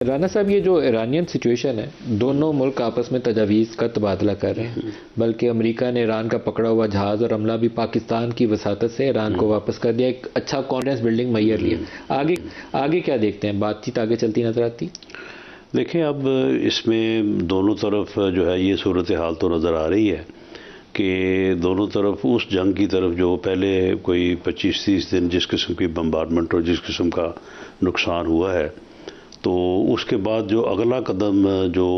رانا صاحب، یہ جو ایرانین سچویشن ہے، دونوں ملک آپس میں تجاویز کا تبادلہ کر رہے ہیں، بلکہ امریکہ نے ایران کا پکڑا ہوا جہاز اور عملہ بھی پاکستان کی وساطت سے ایران کو واپس کر دیا، ایک اچھا کانفیڈنس بلڈنگ مہیا لیا۔ آگے کیا دیکھتے ہیں؟ بات چیت آگے چلتی نظر آتی؟ دیکھیں، اب اس میں دونوں طرف جو ہے یہ صورتحال تو نظر آ رہی ہے کہ دونوں طرف اس جنگ کی طرف جو پہلے کوئی 25-30 دن جس قسم کی بمبارڈمنٹ اور جس قسم کا نقصان ہوا ہے، تو اس کے بعد جو اگلا قدم جو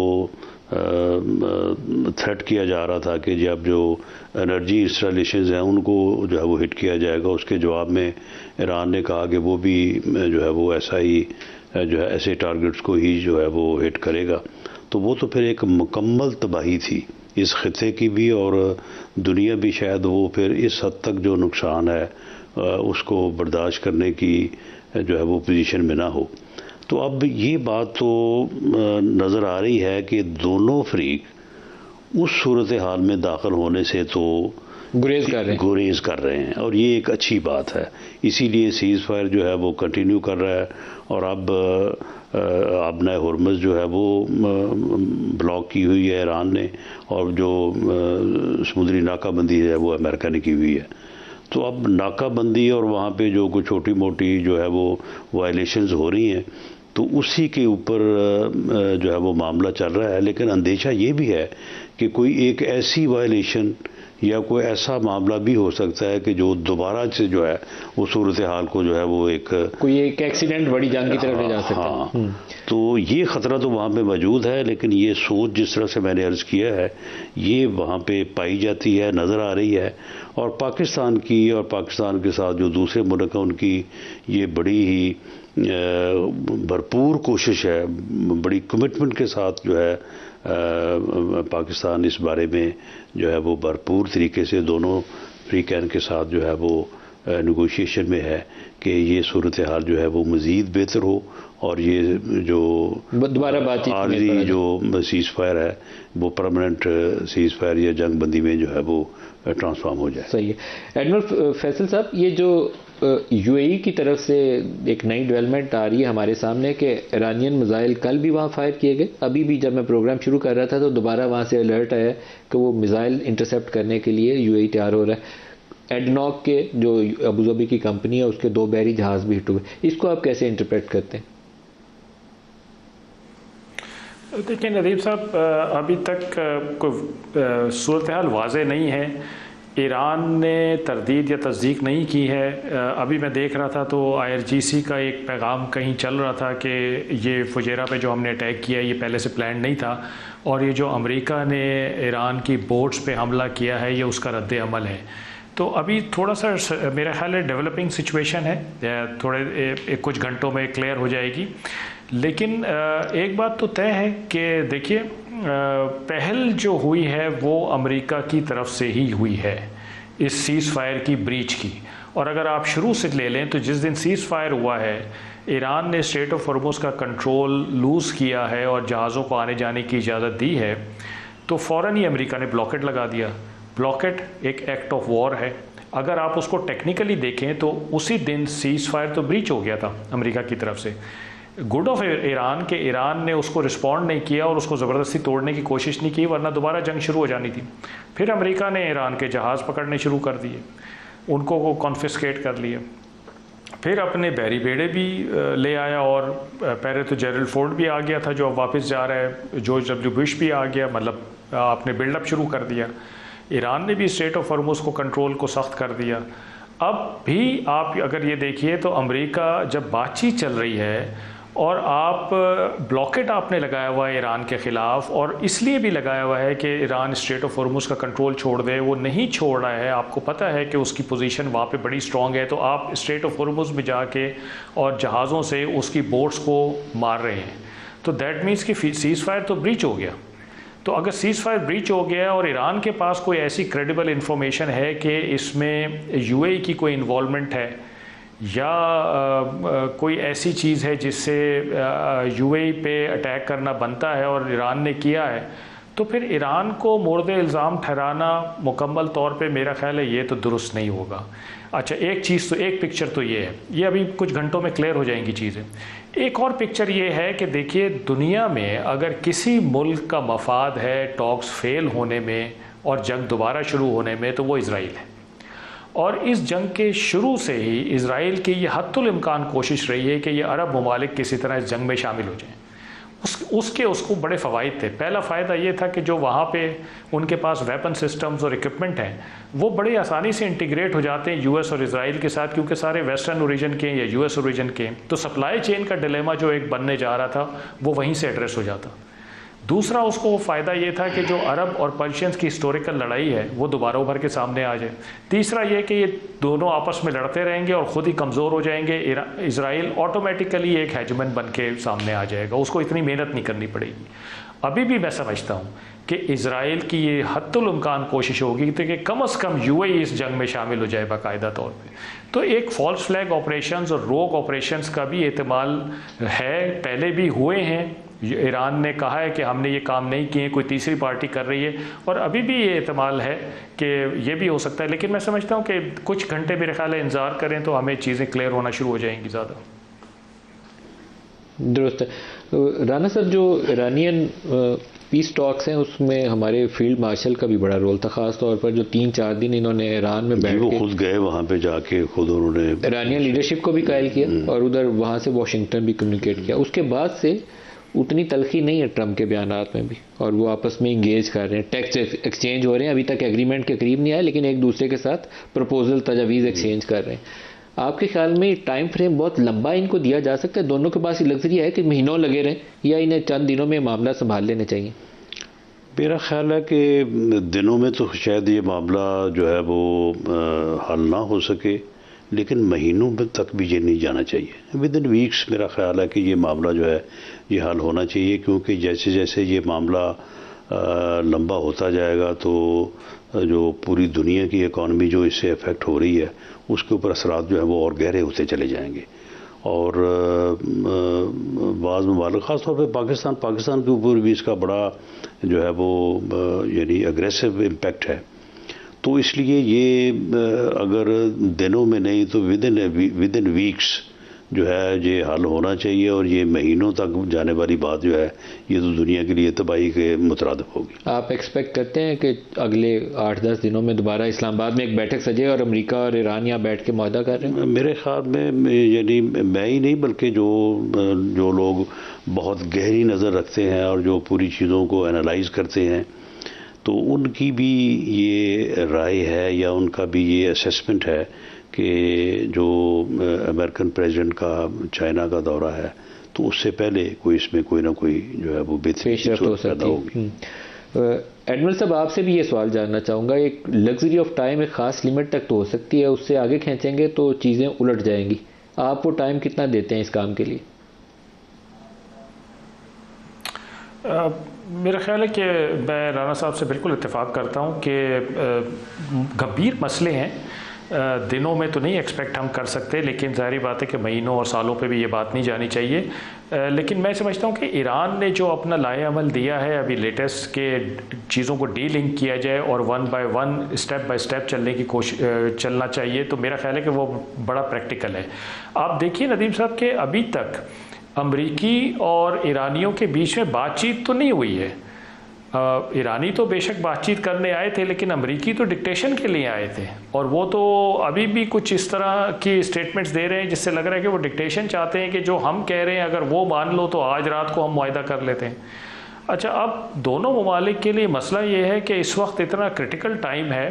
تھریٹ کیا جا رہا تھا کہ جب جو انرجی انسٹالیشنز ہیں ان کو جو ہے وہ ہٹ کیا جائے گا، اس کے جواب میں ایران نے کہا کہ وہ بھی جو ہے وہ ایسا ہی جو ہے ایسے ٹارگٹس کو ہی جو ہے وہ ہٹ کرے گا۔ تو وہ تو پھر ایک مکمل تباہی تھی اس خطے کی بھی، اور دنیا بھی شاید وہ پھر اس حد تک جو نقصان ہے اس کو برداشت کرنے کی جو ہے وہ پوزیشن میں نہ ہو۔ تو اب یہ بات تو نظر آ رہی ہے کہ دونوں فریق اس صورتحال میں داخل ہونے سے تو گریز کر رہے ہیں، اور یہ ایک اچھی بات ہے۔ اسی لیے سیز فائر جو ہے وہ کنٹینیو کر رہا ہے، اور اب آبنۂ ہرمز جو ہے وہ بلاک کی ہوئی ہے ایران نے، اور جو سمندری ناکہ بندی ہے وہ امریکہ نے کی ہوئی ہے۔ تو اب ناکہ بندی اور وہاں پہ جو کچھ چھوٹی موٹی جو ہے وہ وائلیشنز ہو رہی ہیں، تو اسی کے اوپر جو ہے وہ معاملہ چل رہا ہے۔ لیکن اندیشہ یہ بھی ہے کہ کوئی ایک ایسی وائلیشن یا کوئی ایسا معاملہ بھی ہو سکتا ہے کہ جو دوبارہ سے جو ہے وہ صورتحال کو جو ہے وہ کوئی ایک ایکسیڈنٹ بڑی جنگ کی طرف لے جا سکتا ہے۔ ہاں، تو یہ خطرہ تو وہاں پہ موجود ہے، لیکن یہ سوچ جس طرح سے میں نے عرض کیا ہے یہ وہاں پہ پائی جاتی ہے، نظر آ رہی ہے۔ اور پاکستان کی اور پاکستان کے ساتھ جو دوسرے ملک ہیں ان کی یہ بڑی ہی بھرپور کوشش ہے، بڑی کمٹمنٹ کے ساتھ جو ہے پاکستان اس بارے میں جو ہے وہ بھرپور طریقے سے دونوں فریقین کے ساتھ جو ہے وہ نیگوشیشن میں ہے کہ یہ صورتحال جو ہے وہ مزید بہتر ہو، اور یہ جو دوبارہ بات چیت عارضی جو سیز فائر ہے وہ پرماننٹ سیز فائر یا جنگ بندی میں جو ہے وہ ٹرانسفارم ہو جائے۔ صحیح ہے۔ ایڈمرل فیصل صاحب، یہ جو یو اے ای کی طرف سے ایک نئی ڈیولپمنٹ آ رہی ہے ہمارے سامنے کہ ایرانین میزائل کل بھی وہاں فائر کیے گئے، ابھی بھی جب میں پروگرام شروع کر رہا تھا تو دوبارہ وہاں سے الرٹ آیا کہ وہ میزائل انٹرسیپٹ کرنے کے لیے یو اے ای تیار ہو رہا ہے۔ ایڈناک کے جو ابوظہبی کی کمپنی ہے اس کے 2 بحری جہاز بھی ہٹ ہوئے، اس کو آپ کیسے انٹرپریٹ کرتے ہیں؟ دیکھیں ندیم صاحب، ابھی تک کوئی صورتحال واضح نہیں ہے۔ ایران نے تردید یا تصدیق نہیں کی ہے۔ ابھی میں دیکھ رہا تھا تو IRGC کا ایک پیغام کہیں چل رہا تھا کہ یہ فجیرہ پہ جو ہم نے اٹیک کیا یہ پہلے سے پلان نہیں تھا، اور یہ جو امریکہ نے ایران کی بوٹس پہ حملہ کیا ہے یہ اس کا رد عمل ہے۔ تو ابھی تھوڑا سا میرا خیال ہے ڈیولپنگ سچویشن ہے، تھوڑے کچھ گھنٹوں میں کلیئر ہو جائے گی۔ لیکن ایک بات تو طے ہے کہ دیکھیے، پہل جو ہوئی ہے وہ امریکہ کی طرف سے ہی ہوئی ہے اس سیز فائر کی بریچ کی، اور اگر آپ شروع سے لے لیں تو جس دن سیز فائر ہوا ہے ایران نے اسٹریٹ آف ہرمز کا کنٹرول لوز کیا ہے اور جہازوں کو آنے جانے کی اجازت دی ہے، تو فوراً ہی امریکہ نے بلاکٹ لگا دیا۔ بلاکٹ ایک ایکٹ آف وار ہے۔ اگر آپ اس کو ٹیکنیکلی دیکھیں تو اسی دن سیز فائر تو بریچ ہو گیا تھا امریکہ کی طرف سے۔ گڈ آف ایران کہ ایران نے اس کو رسپونڈ نہیں کیا اور اس کو زبردستی توڑنے کی کوشش نہیں کی، ورنہ دوبارہ جنگ شروع ہو جانی تھی۔ پھر امریکہ نے ایران کے جہاز پکڑنے شروع کر دیے، ان کو کانفسکیٹ کر لیے، پھر اپنے بحری بیڑے بھی لے آیا، اور پہلے تو جیرل فورڈ بھی آ گیا تھا جو اب واپس جا رہا ہے، جارج W بش بھی آ گیا، مطلب آپ نے بلڈ اپ شروع کر دیا۔ ایران نے بھی اسٹریٹ آف ہرمز کو کنٹرول کو سخت کر دیا۔ اب بھی آپ اگر یہ دیکھیے تو امریکہ جب بات چیت چل رہی ہے اور آپ بلاکٹ آپ نے لگایا ہوا ہے ایران کے خلاف، اور اس لیے بھی لگایا ہوا ہے کہ ایران اسٹریٹ آف ہرمز کا کنٹرول چھوڑ دے، وہ نہیں چھوڑ رہا ہے، آپ کو پتہ ہے کہ اس کی پوزیشن وہاں پہ بڑی سٹرونگ ہے، تو آپ اسٹریٹ آف ہرمز میں جا کے اور جہازوں سے اس کی بوٹس کو مار رہے ہیں، تو دیٹ مینس کہ سیز فائر تو بریچ ہو گیا۔ تو اگر سیز فائر بریچ ہو گیا اور ایران کے پاس کوئی ایسی کریڈیبل انفارمیشن ہے کہ اس میں یو اے ای کی کوئی انوالومنٹ ہے یا کوئی ایسی چیز ہے جس سے یو اے ای پہ اٹیک کرنا بنتا ہے اور ایران نے کیا ہے، تو پھر ایران کو مورد الزام ٹھہرانا مکمل طور پہ میرا خیال ہے یہ تو درست نہیں ہوگا. اچھا ایک چیز تو ایک پکچر تو یہ ہے, یہ ابھی کچھ گھنٹوں میں کلیئر ہو جائیں گی چیزیں. ایک اور پکچر یہ ہے کہ دیکھیے دنیا میں اگر کسی ملک کا مفاد ہے ٹاکس فیل ہونے میں اور جنگ دوبارہ شروع ہونے میں تو وہ اسرائیل ہے. اور اس جنگ کے شروع سے ہی اسرائیل کی یہ حتی الامکان کوشش رہی ہے کہ یہ عرب ممالک کسی طرح اس جنگ میں شامل ہو جائیں. اس کو بڑے فوائد تھے. پہلا فائدہ یہ تھا کہ جو وہاں پہ ان کے پاس ویپن سسٹمز اور اکوپمنٹ ہیں وہ بڑے آسانی سے انٹیگریٹ ہو جاتے ہیں یو ایس اور اسرائیل کے ساتھ, کیونکہ سارے ویسٹرن اوریجن کے یا یو ایس اوریجن کے. تو سپلائی چین کا ڈیلیما جو ایک بننے جا رہا تھا وہ وہیں سے ایڈریس ہو جاتا. دوسرا اس کو فائدہ یہ تھا کہ جو عرب اور پرشینز کی ہسٹوریکل لڑائی ہے وہ دوبارہ ابھر کے سامنے آ جائے. تیسرا یہ کہ یہ دونوں آپس میں لڑتے رہیں گے اور خود ہی کمزور ہو جائیں گے. اسرائیل آٹومیٹیکلی ایک ہیجمن بن کے سامنے آ جائے گا, اس کو اتنی محنت نہیں کرنی پڑے گی. ابھی بھی میں سمجھتا ہوں کہ اسرائیل کی یہ حتی الامکان کوشش ہوگی کہ کم از کم یو اے ای اس جنگ میں شامل ہو جائے باقاعدہ طور پہ. تو ایک فالس فلیگ آپریشنز اور روگ آپریشنز کا بھی احتمال ہے, پہلے بھی ہوئے ہیں. ایران نے کہا ہے کہ ہم نے یہ کام نہیں کیے, کوئی تیسری پارٹی کر رہی ہے, اور ابھی بھی یہ احتمال ہے کہ یہ بھی ہو سکتا ہے. لیکن میں سمجھتا ہوں کہ کچھ گھنٹے میرے خیال ہے انتظار کریں تو ہمیں چیزیں کلیئر ہونا شروع ہو جائیں گی زیادہ. درست ہے. رانا صاحب جو ایرانین پیس ٹاکس ہیں اس میں ہمارے فیلڈ مارشل کا بھی بڑا رول تھا, خاص طور پر جو 3-4 دن انہوں نے ایران میں بیٹھ کے خود گئے وہاں پہ جا کے خود انہوں نے ایرانین لیڈرشپ کو بھی قائل کیا اور ادھر وہاں سے واشنگٹن بھی کمیونیکیٹ کیا. اس کے بعد سے اتنی تلخی نہیں ہے ٹرمپ کے بیانات میں بھی, اور وہ آپس میں انگیج کر رہے ہیں, ٹیکس ایکسچینج ہو رہے ہیں. ابھی تک ایگریمنٹ کے قریب نہیں آئے لیکن ایک دوسرے کے ساتھ پروپوزل تجاویز ایکسچینج کر رہے ہیں. آپ کے خیال میں ٹائم فریم بہت لمبا ان کو دیا جا سکتا ہے؟ دونوں کے پاس یہ لگژری ہے کہ مہینوں لگے رہیں, یا انہیں چند دنوں میں معاملہ سنبھال لینے چاہیے؟ میرا خیال ہے کہ دنوں میں تو شاید یہ معاملہ جو ہے وہ حل نہ ہو سکے, لیکن مہینوں میں تک بھی یہ نہیں جانا چاہیے. ود ان ویکس میرا خیال ہے کہ یہ معاملہ جو ہے یہ حل ہونا چاہیے, کیونکہ جیسے جیسے یہ معاملہ لمبا ہوتا جائے گا تو جو پوری دنیا کی اکانومی جو اس سے افیکٹ ہو رہی ہے اس کے اوپر اثرات جو ہیں وہ اور گہرے ہوتے چلے جائیں گے. اور بعض ممالک خاص طور پہ پاکستان کے اوپر بھی اس کا بڑا جو ہے وہ یعنی اگریسو امپیکٹ ہے. تو اس لیے یہ اگر دنوں میں نہیں تو ود ان ویکس جو ہے یہ حل ہونا چاہیے, اور یہ مہینوں تک جانے والی بات جو ہے یہ تو دنیا کے لیے تباہی کے مترادف ہوگی. آپ ایکسپیکٹ کرتے ہیں کہ اگلے 8-10 دنوں میں دوبارہ اسلام آباد میں ایک بیٹھک سجے اور امریکہ اور ایران یہاں بیٹھ کے معاہدہ کر رہے ہیں؟ میرے خیال میں یعنی میں ہی نہیں بلکہ جو لوگ بہت گہری نظر رکھتے ہیں اور جو پوری چیزوں کو انالائز کرتے ہیں تو ان کی بھی یہ رائے ہے یا ان کا بھی یہ اسیسمنٹ ہے کہ جو امریکن پریزیڈنٹ کا چائنا کا دورہ ہے تو اس سے پہلے اس میں کوئی نہ کوئی جو ہے وہ پیشرفت ہو سکتی ہوگی. ایڈمرل صاحب آپ سے بھی یہ سوال جاننا چاہوں گا, ایک لگژری آف ٹائم ایک خاص لمٹ تک تو ہو سکتی ہے, اس سے آگے کھینچیں گے تو چیزیں الٹ جائیں گی. آپ وہ ٹائم کتنا دیتے ہیں اس کام کے لیے؟ میرا خیال ہے کہ میں رانا صاحب سے بالکل اتفاق کرتا ہوں کہ گمبھیر مسئلے ہیں, دنوں میں تو نہیں ایکسپیکٹ ہم کر سکتے, لیکن ظاہری بات ہے کہ مہینوں اور سالوں پہ بھی یہ بات نہیں جانی چاہیے. لیکن میں سمجھتا ہوں کہ ایران نے جو اپنا لائحہ عمل دیا ہے ابھی لیٹسٹ کے چیزوں کو ڈی لنک کیا جائے اور 1 by 1 اسٹیپ بائی اسٹیپ چلنے کی چلنا چاہیے, تو میرا خیال ہے کہ وہ بڑا پریکٹیکل ہے. آپ دیکھیے ندیم صاحب کہ ابھی تک امریکی اور ایرانیوں کے بیچ میں بات چیت تو نہیں ہوئی ہے. ایرانی تو بے شک بات چیت کرنے آئے تھے, لیکن امریکی تو ڈکٹیشن کے لیے آئے تھے, اور وہ تو ابھی بھی کچھ اس طرح کی اسٹیٹمنٹس دے رہے ہیں جس سے لگ رہا ہے کہ وہ ڈکٹیشن چاہتے ہیں کہ جو ہم کہہ رہے ہیں اگر وہ مان لو تو آج رات کو ہم معاہدہ کر لیتے ہیں. اچھا, اب دونوں ممالک کے لیے مسئلہ یہ ہے کہ اس وقت اتنا کرٹیکل ٹائم ہے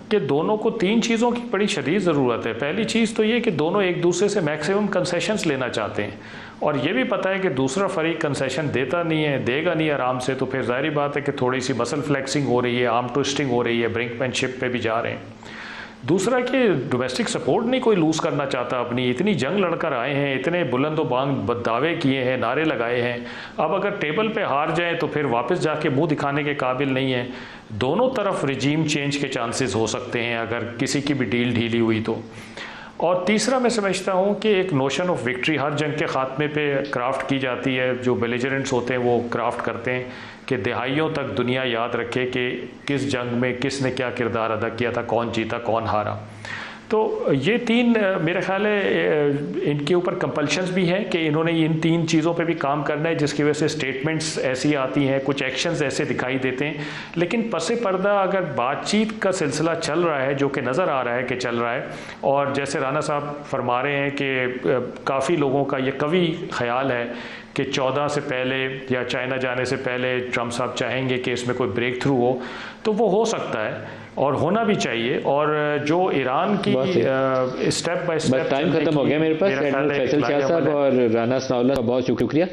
کہ دونوں کو 3 چیزوں کی بڑی شدید ضرورت ہے. پہلی چیز تو یہ کہ دونوں ایک دوسرے سے میکسیمم کنسیشنز لینا چاہتے ہیں, اور یہ بھی پتہ ہے کہ دوسرا فریق کنسیشن دیتا نہیں ہے, دے گا نہیں آرام سے, تو پھر ظاہری بات ہے کہ تھوڑی سی مسل فلیکسنگ ہو رہی ہے, آرم ٹوسٹنگ ہو رہی ہے, برنک مین شپ پہ بھی جا رہے ہیں. دوسرا کہ ڈومیسٹک سپورٹ نہیں کوئی لوز کرنا چاہتا اپنی, اتنی جنگ لڑ کر آئے ہیں, اتنے بلند و بانگ دعوے کیے ہیں, نعرے لگائے ہیں, اب اگر ٹیبل پہ ہار جائیں تو پھر واپس جا کے منہ دکھانے کے قابل نہیں ہیں. دونوں طرف رجیم چینج کے چانسز ہو سکتے ہیں اگر کسی کی بھی ڈیل ڈھیلی ہوئی تو. اور تیسرا میں سمجھتا ہوں کہ ایک نوشن آف وکٹری ہر جنگ کے خاتمے پہ کرافٹ کی جاتی ہے، جو بیلیجرنٹس ہوتے ہیں وہ کرافٹ کرتے ہیں کہ دہائیوں تک دنیا یاد رکھے کہ کس جنگ میں کس نے کیا کردار ادا کیا تھا، کون جیتا کون ہارا. تو یہ تین میرے خیال ہے ان کے اوپر کمپلشنز بھی ہیں کہ انہوں نے ان تین چیزوں پہ بھی کام کرنا ہے، جس کی وجہ سے اسٹیٹمنٹس ایسی آتی ہیں، کچھ ایکشنز ایسے دکھائی دیتے ہیں، لیکن پس پردہ اگر بات چیت کا سلسلہ چل رہا ہے، جو کہ نظر آ رہا ہے کہ چل رہا ہے، اور جیسے رانا صاحب فرما رہے ہیں کہ کافی لوگوں کا یہ قوی خیال ہے کہ 14 سے پہلے یا چائنا جانے سے پہلے ٹرمپ صاحب چاہیں گے کہ اس میں کوئی بریک تھرو ہو، تو وہ ہو سکتا ہے اور ہونا بھی چاہیے. اور جو ایران کی اسٹیپ بائی اسٹیپ، ٹائم ختم ہو گیا میرے پاس. ایڈمرل فیصل شاہ صاحب اور رانا ثناءاللہ کا بہت شکریہ.